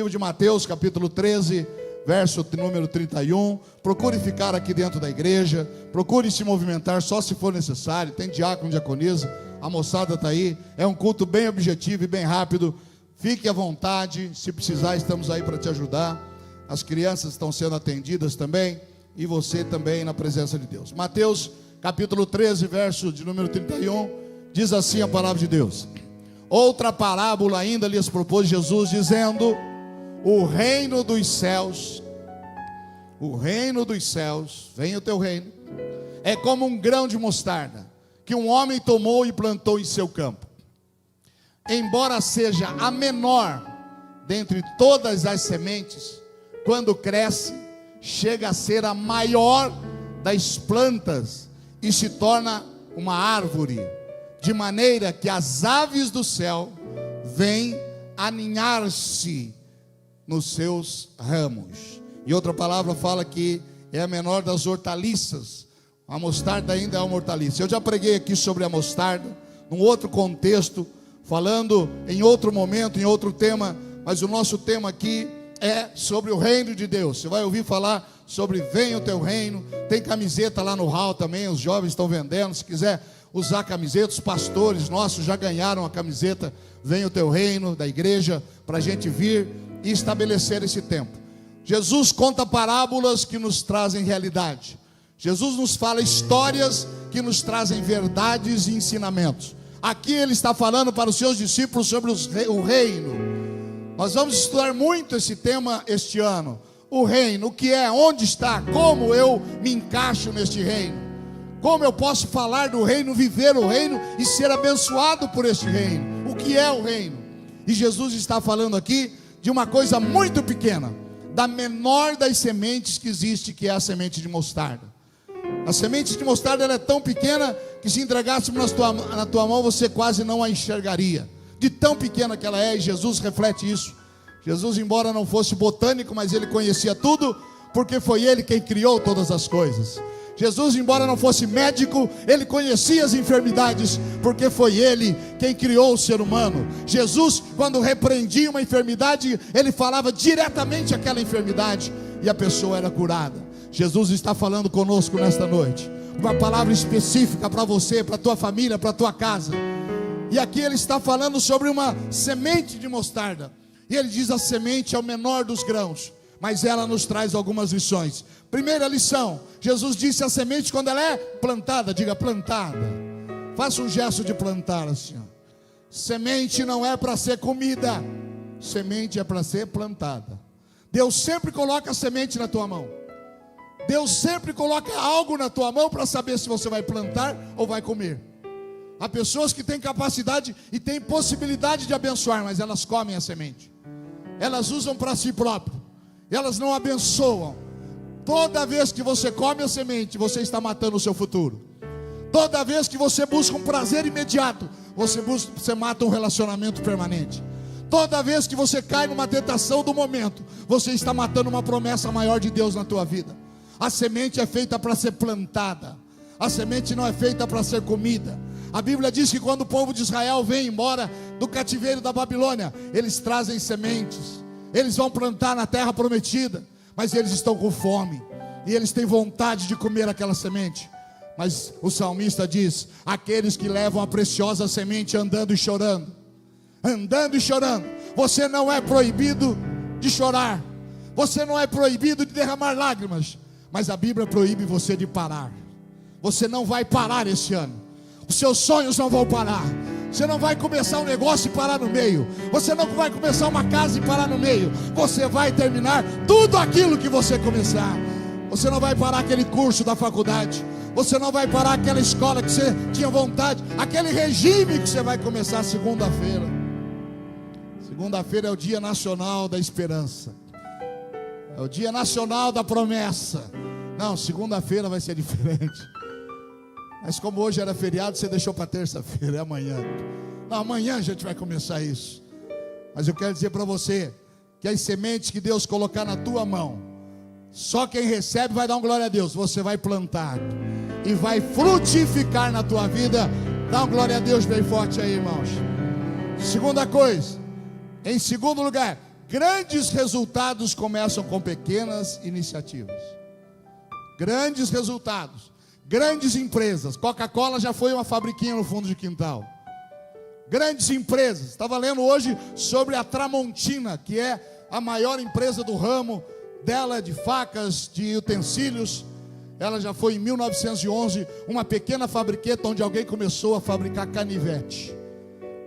livro de Mateus, capítulo 13, verso número 31. Procure ficar aqui dentro da igreja, procure se movimentar só se for necessário. Tem diácono, diaconisa, a moçada está aí. É um culto bem objetivo e bem rápido. Fique à vontade, se precisar estamos aí para te ajudar. As crianças estão sendo atendidas também, e você também na presença de Deus. Mateus capítulo 13, verso de número 31, diz assim a palavra de Deus: outra parábola ainda lhes propôs Jesus, dizendo: o reino dos céus, vem o teu reino, é como um grão de mostarda, que um homem tomou e plantou em seu campo. Embora seja a menor dentre todas as sementes, quando cresce, chega a ser a maior das plantas e se torna uma árvore, de maneira que as aves do céu vêm aninhar-se nos seus ramos. E outra palavra fala que é a menor das hortaliças. A mostarda ainda é uma hortaliça. Eu já preguei aqui sobre a mostarda, num outro contexto, falando em outro momento, em outro tema, mas o nosso tema aqui é sobre o reino de Deus. Você vai ouvir falar sobre venha o teu reino. Tem camiseta lá no hall também, os jovens estão vendendo. Se quiser usar camiseta, os pastores nossos já ganharam a camiseta venha o teu reino da igreja, para a gente vir e estabelecer esse tempo. Jesus conta parábolas que nos trazem realidade. Jesus nos fala histórias que nos trazem verdades e ensinamentos. Aqui ele está falando para os seus discípulos sobre o reino. Nós vamos estudar muito esse tema este ano. O reino, o que é, onde está, como eu me encaixo neste reino, como eu posso falar do reino, viver o reino e ser abençoado por este reino. O que é o reino? E Jesus está falando aqui de uma coisa muito pequena, da menor das sementes que existe, que é a semente de mostarda. A semente de mostarda ela é tão pequena que se entregássemos na tua mão você quase não a enxergaria, de tão pequena que ela é. E Jesus reflete isso. Jesus, embora não fosse botânico, mas ele conhecia tudo, porque foi ele quem criou todas as coisas. Jesus, embora não fosse médico, ele conhecia as enfermidades, porque foi ele quem criou o ser humano. Jesus, quando repreendia uma enfermidade, ele falava diretamente àquela enfermidade, e a pessoa era curada. Jesus está falando conosco nesta noite, uma palavra específica para você, para a tua família, para a tua casa. E aqui ele está falando sobre uma semente de mostarda. E ele diz: a semente é o menor dos grãos, mas ela nos traz algumas lições. Primeira lição: Jesus disse a semente quando ela é plantada, diga plantada. Faça um gesto de plantar assim, ó. Semente não é para ser comida, semente é para ser plantada. Deus sempre coloca a semente na tua mão. Deus sempre coloca algo na tua mão para saber se você vai plantar ou vai comer. Há pessoas que têm capacidade e têm possibilidade de abençoar, mas elas comem a semente. Elas usam para si próprio. Elas não abençoam. Toda vez que você come a semente, você está matando o seu futuro. Toda vez que você busca um prazer imediato, você mata um relacionamento permanente. Toda vez que você cai numa tentação do momento, você está matando uma promessa maior de Deus na tua vida. A semente é feita para ser plantada. A semente não é feita para ser comida. A Bíblia diz que quando o povo de Israel vem embora do cativeiro da Babilônia, eles trazem sementes. Eles vão plantar na terra prometida, mas eles estão com fome, e eles têm vontade de comer aquela semente. Mas o salmista diz: aqueles que levam a preciosa semente andando e chorando. Andando e chorando. Você não é proibido de chorar. Você não é proibido de derramar lágrimas. Mas a Bíblia proíbe você de parar. Você não vai parar esse ano. Os seus sonhos não vão parar. Você não vai começar um negócio e parar no meio. Você não vai começar uma casa e parar no meio. Você vai terminar tudo aquilo que você começar. Você não vai parar aquele curso da faculdade. Você não vai parar aquela escola que você tinha vontade. Aquele regime que você vai começar segunda-feira. Segunda-feira é o dia nacional da esperança. É o dia nacional da promessa. Não, segunda-feira vai ser diferente. Mas como hoje era feriado, você deixou para terça-feira, é amanhã. Não, amanhã a gente vai começar isso. Mas eu quero dizer para você que as sementes que Deus colocar na tua mão, só quem recebe vai dar um glória a Deus. Você vai plantar e vai frutificar na tua vida. Dá um glória a Deus bem forte aí, irmãos. Segunda coisa, em segundo lugar, grandes resultados começam com pequenas iniciativas. Grandes resultados, grandes empresas. Coca-Cola já foi uma fabriquinha no fundo de quintal. Grandes empresas. Estava lendo hoje sobre a Tramontina, que é a maior empresa do ramo dela, de facas, de utensílios. Ela já foi em 1911 uma pequena fabriqueta onde alguém começou a fabricar canivete.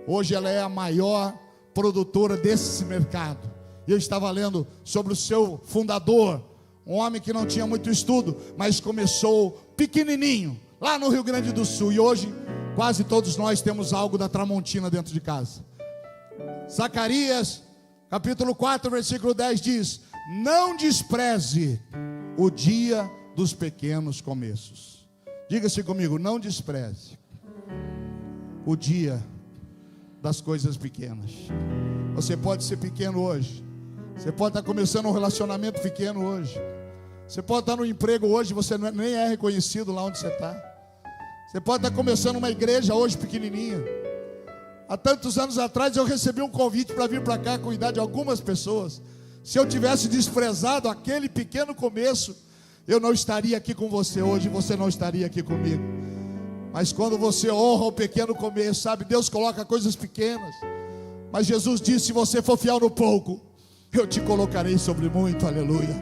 Hoje ela é a maior produtora desse mercado. E eu estava lendo sobre o seu fundador, um homem que não tinha muito estudo, mas começou pequenininho, lá no Rio Grande do Sul. E hoje quase todos nós temos algo da Tramontina dentro de casa. Zacarias capítulo 4 versículo 10 diz: não despreze o dia dos pequenos começos. Diga-se comigo, não despreze o dia das coisas pequenas. Você pode ser pequeno hoje. Você pode estar começando um relacionamento pequeno hoje. Você pode estar no emprego hoje, você nem é reconhecido lá onde você está. Você pode estar começando uma igreja hoje pequenininha. Há tantos anos atrás eu recebi um convite para vir para cá cuidar de algumas pessoas. Se eu tivesse desprezado aquele pequeno começo, eu não estaria aqui com você hoje, você não estaria aqui comigo. Mas quando você honra o pequeno começo, sabe, Deus coloca coisas pequenas. Mas Jesus disse: se você for fiel no pouco, eu te colocarei sobre muito, aleluia.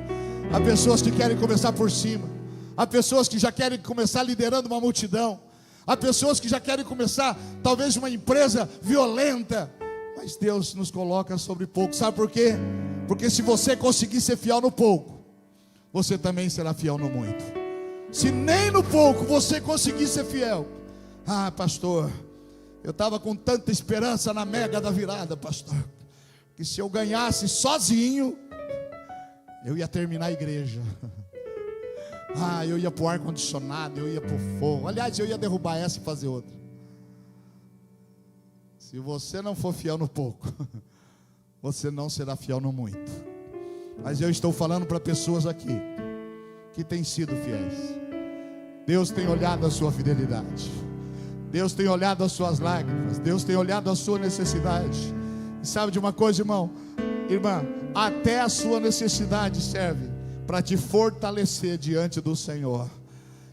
Há pessoas que querem começar por cima. Há pessoas que já querem começar liderando uma multidão. Há pessoas que já querem começar talvez uma empresa violenta. Mas Deus nos coloca sobre pouco. Sabe por quê? Porque se você conseguir ser fiel no pouco, você também será fiel no muito. Se nem no pouco você conseguir ser fiel. Ah, pastor, eu estava com tanta esperança na mega da virada, pastor, que se eu ganhasse sozinho, eu ia terminar a igreja. Ah, eu ia para o ar-condicionado, eu ia para o fogo. Aliás, eu ia derrubar essa e fazer outra. Se você não for fiel no pouco, você não será fiel no muito. Mas eu estou falando para pessoas aqui que têm sido fiéis. Deus tem olhado a sua fidelidade. Deus tem olhado as suas lágrimas. Deus tem olhado a sua necessidade. E sabe de uma coisa, irmão? Irmã, até a sua necessidade serve para te fortalecer diante do Senhor.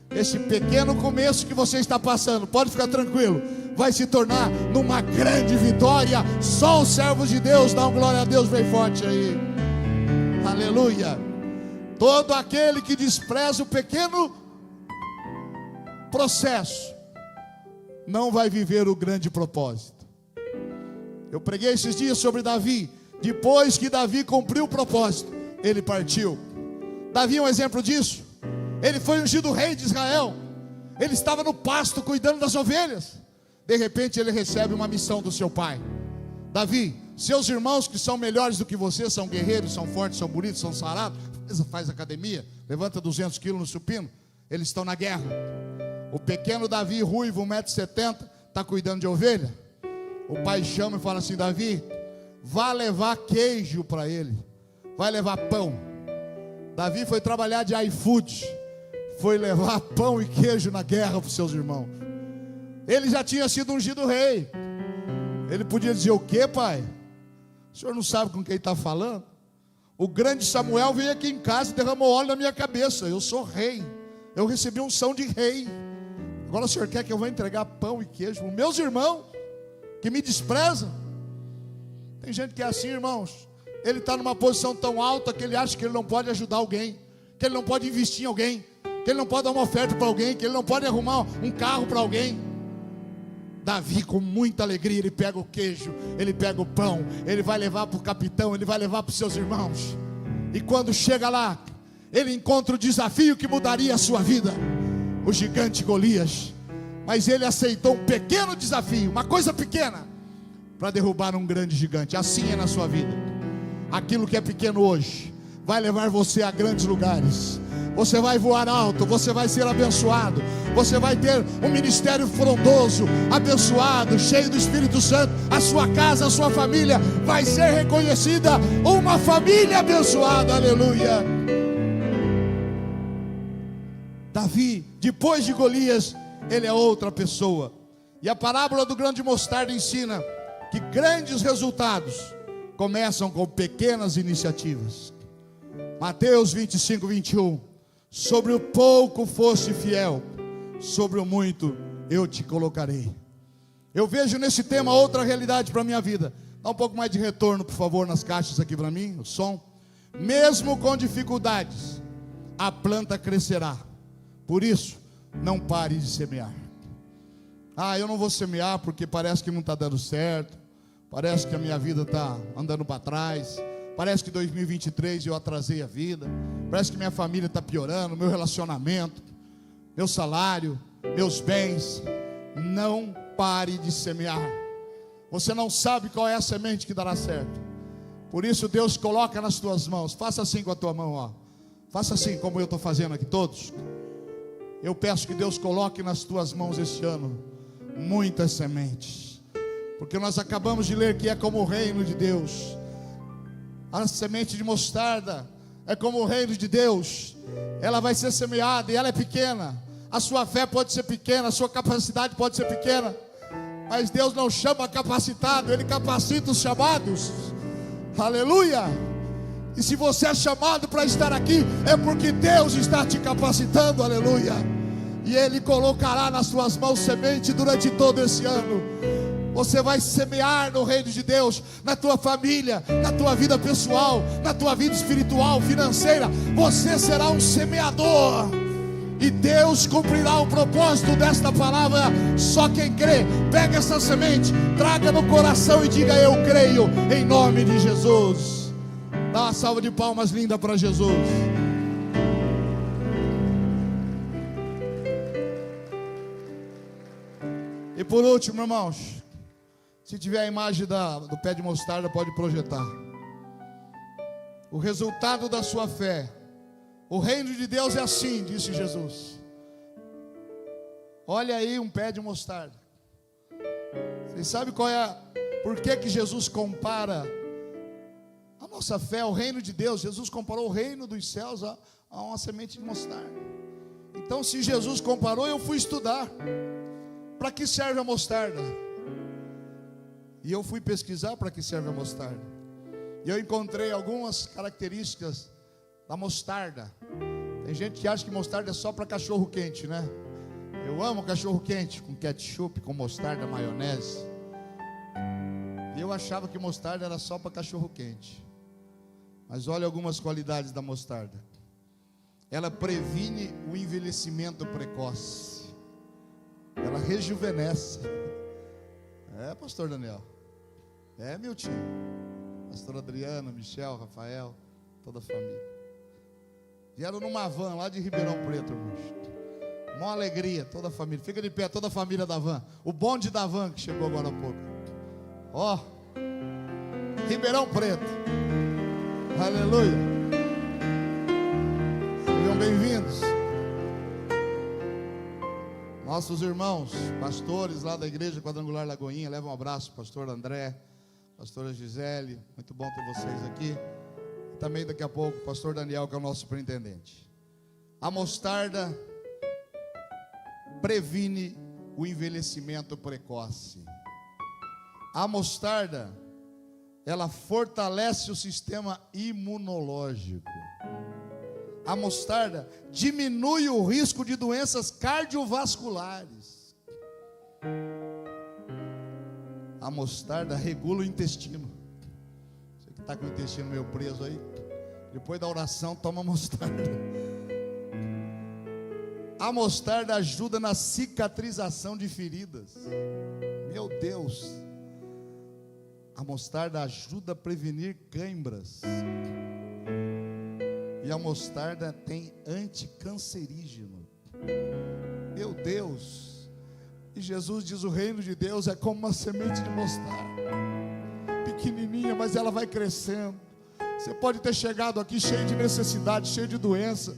Esse pequeno começo que você está passando, pode ficar tranquilo, vai se tornar numa grande vitória. Só os servos de Deus dão glória a Deus bem forte aí. Aleluia. Todo aquele que despreza o pequeno processo não vai viver o grande propósito. Eu preguei esses dias sobre Davi. Depois que Davi cumpriu o propósito, ele partiu. Davi é um exemplo disso. Ele foi ungido rei de Israel. Ele estava no pasto cuidando das ovelhas. De repente ele recebe uma missão do seu pai. Davi, seus irmãos que são melhores do que você, são guerreiros, são fortes, são bonitos, são sarados, faz academia, levanta 200 quilos no supino, eles estão na guerra. O pequeno Davi, ruivo, 1,70 m, está cuidando de ovelha. O pai chama e fala assim: Davi, vá levar queijo para ele, vai levar pão. Davi foi trabalhar de iFood, foi levar pão e queijo na guerra para os seus irmãos. Ele já tinha sido ungido rei. Ele podia dizer: o que, pai? O senhor não sabe com quem está falando? O grande Samuel veio aqui em casa e derramou óleo na minha cabeça. Eu sou rei, eu recebi unção de rei. Agora o senhor quer que eu vá entregar pão e queijo para os meus irmãos que me desprezam? Tem gente que é assim, irmãos. Ele está numa posição tão alta que ele acha que ele não pode ajudar alguém, que ele não pode investir em alguém, que ele não pode dar uma oferta para alguém, que ele não pode arrumar um carro para alguém. Davi, com muita alegria, ele pega o queijo, ele pega o pão, ele vai levar para o capitão, ele vai levar para os seus irmãos. E quando chega lá, ele encontra o desafio que mudaria a sua vida, o gigante Golias. Mas ele aceitou um pequeno desafio, uma coisa pequena, para derrubar um grande gigante. Assim é na sua vida. Aquilo que é pequeno hoje vai levar você a grandes lugares. Você vai voar alto, você vai ser abençoado, você vai ter um ministério frondoso, abençoado, cheio do Espírito Santo. A sua casa, a sua família vai ser reconhecida, uma família abençoada, aleluia. Davi, depois de Golias, ele é outra pessoa. E a parábola do grão de mostarda ensina que grandes resultados começam com pequenas iniciativas. Mateus 25, 21. Sobre o pouco foste fiel, sobre o muito eu te colocarei. Eu vejo nesse tema outra realidade para a minha vida. Dá um pouco mais de retorno, por favor, nas caixas aqui para mim, o som. Mesmo com dificuldades, a planta crescerá. Por isso, não pare de semear. Eu não vou semear porque parece que não está dando certo. Parece que a minha vida está andando para trás. Parece que 2023 eu atrasei a vida. Parece que minha família está piorando, meu relacionamento, meu salário, meus bens. Não pare de semear. Você não sabe qual é a semente que dará certo. Por isso Deus coloca nas tuas mãos. Faça assim com a tua mão, ó. Faça assim como eu estou fazendo aqui, todos. Eu peço que Deus coloque nas tuas mãos este ano muitas sementes, porque nós acabamos de ler que é como o reino de Deus. A semente de mostarda é como o reino de Deus. Ela vai ser semeada e ela é pequena. A sua fé pode ser pequena, a sua capacidade pode ser pequena, mas Deus não chama capacitado, Ele capacita os chamados. Aleluia! E se você é chamado para estar aqui, é porque Deus está te capacitando. Aleluia! E Ele colocará nas suas mãos semente durante todo esse ano. Você vai semear no reino de Deus, na tua família, na tua vida pessoal, na tua vida espiritual, financeira. Você será um semeador, e Deus cumprirá o propósito desta palavra. Só quem crê, pega essa semente, traga no coração e diga: eu creio, em nome de Jesus. Dá uma salva de palmas linda para Jesus. E por último, irmãos, se tiver a imagem do pé de mostarda, pode projetar. O resultado da sua fé. O reino de Deus é assim, disse Jesus. Olha aí um pé de mostarda. Vocês sabem por que Jesus compara a nossa fé ao reino de Deus? Jesus comparou o reino dos céus a uma semente de mostarda. Então, se Jesus comparou, eu fui estudar. Para que serve a mostarda? E eu fui pesquisar para que serve a mostarda. E eu encontrei algumas características da mostarda. Tem gente que acha que mostarda é só para cachorro quente, né? Eu amo cachorro quente, com ketchup, com mostarda, maionese. E eu achava que mostarda era só para cachorro quente. Mas olha algumas qualidades da mostarda. Ela previne o envelhecimento precoce. Ela rejuvenesce. Pastor Daniel. Meu tio. Pastor Adriano, Michel, Rafael, toda a família. Vieram numa van lá de Ribeirão Preto, irmãos. Uma alegria, toda a família. Fica de pé, toda a família da van. O bonde da van que chegou agora há pouco. Ribeirão Preto. Aleluia. Sejam bem-vindos. Nossos irmãos, pastores lá da Igreja Quadrangular Lagoinha, levam um abraço, pastor André, pastora Gisele, muito bom ter vocês aqui. E também daqui a pouco o pastor Daniel, que é o nosso superintendente. A mostarda previne o envelhecimento precoce. A mostarda, ela fortalece o sistema imunológico. A mostarda diminui o risco de doenças cardiovasculares. A mostarda regula o intestino. Você que está com o intestino meio preso aí, depois da oração, toma mostarda. A mostarda ajuda na cicatrização de feridas. Meu Deus. A mostarda ajuda a prevenir cãibras. E a mostarda tem anticancerígeno. Meu Deus. E Jesus diz: o reino de Deus é como uma semente de mostarda, pequenininha, mas ela vai crescendo. Você pode ter chegado aqui cheio de necessidade, cheio de doença.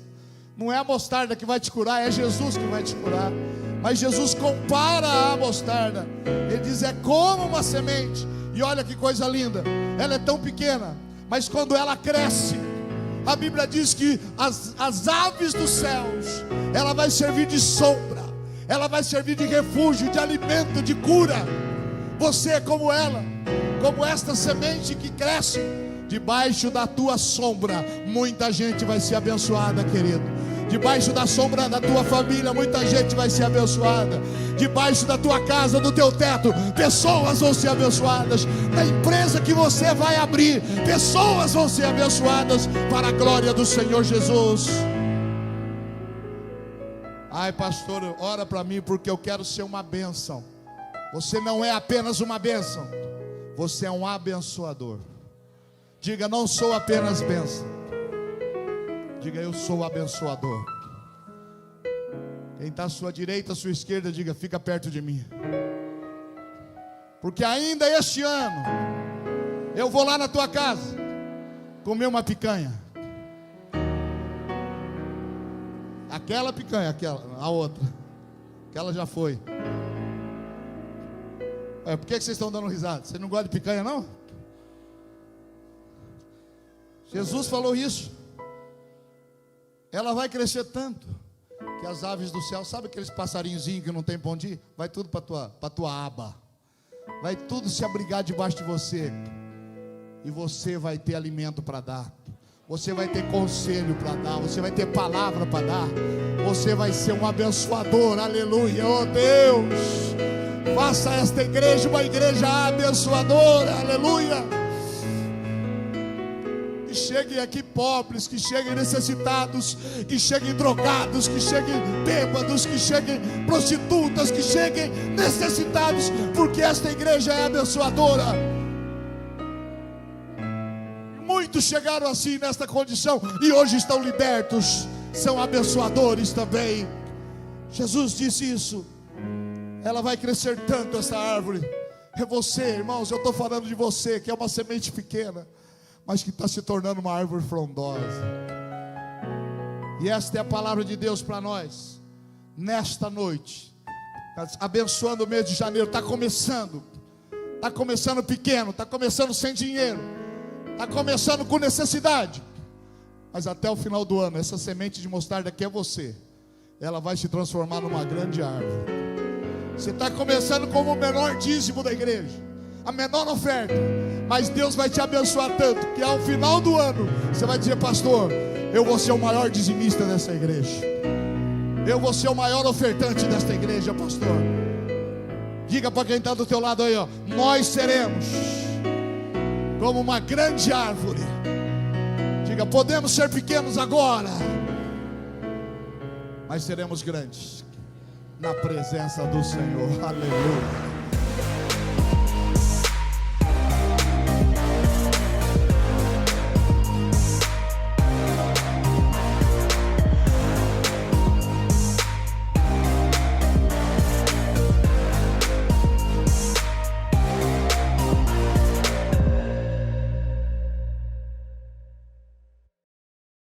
Não é a mostarda que vai te curar, é Jesus que vai te curar. Mas Jesus compara a mostarda. Ele diz: é como uma semente. E olha que coisa linda. Ela é tão pequena, mas quando ela cresce, a Bíblia diz que as aves dos céus, ela vai servir de sombra, ela vai servir de refúgio, de alimento, de cura. Você é como ela. como esta semente que cresce debaixo da tua sombra, muita gente vai ser abençoada, querido. Debaixo da sombra da tua família, muita gente vai ser abençoada. Debaixo da tua casa, do teu teto, pessoas vão ser abençoadas. Na empresa que você vai abrir, pessoas vão ser abençoadas para a glória do Senhor Jesus. Ai, pastor, ora para mim, porque eu quero ser uma bênção. Você não é apenas uma bênção, você é um abençoador. Diga, não sou apenas bênção. Diga, eu sou abençoador. Quem está à sua direita, à sua esquerda, diga, fica perto de mim. Porque ainda este ano eu vou lá na tua casa comer uma picanha. Aquela picanha, a outra. Aquela já foi. Por que vocês estão dando risada? Você não gosta de picanha, não? Jesus falou isso. Ela vai crescer tanto que as aves do céu, sabe aqueles passarinhozinhos que não tem pra onde ir? Vai tudo para tua aba. Vai tudo se abrigar debaixo de você. E você vai ter alimento para dar. Você vai ter conselho para dar. Você vai ter palavra para dar. Você vai ser um abençoador. Aleluia. Oh Deus, faça esta igreja uma igreja abençoadora. Aleluia. Que cheguem aqui pobres, que cheguem necessitados, que cheguem drogados, que cheguem bêbados, que cheguem prostitutas, que cheguem necessitados, porque esta igreja é abençoadora. Muitos chegaram assim nesta condição e hoje estão libertos, são abençoadores também. Jesus disse isso. Ela vai crescer tanto, essa árvore. É você, irmãos, eu estou falando de você, que é uma semente pequena, mas que está se tornando uma árvore frondosa. E esta é a palavra de Deus para nós, nesta noite, abençoando o mês de janeiro. Está começando pequeno, está começando sem dinheiro, está começando com necessidade, mas até o final do ano, essa semente de mostarda que é você, ela vai se transformar numa grande árvore. Você está começando como o menor dízimo da igreja, a menor oferta, mas Deus vai te abençoar tanto, que ao final do ano, você vai dizer, pastor, eu vou ser o maior dizimista dessa igreja, eu vou ser o maior ofertante desta igreja, pastor. Diga para quem está do teu lado aí, ó, nós seremos como uma grande árvore. Diga, podemos ser pequenos agora, mas seremos grandes na presença do Senhor. Aleluia.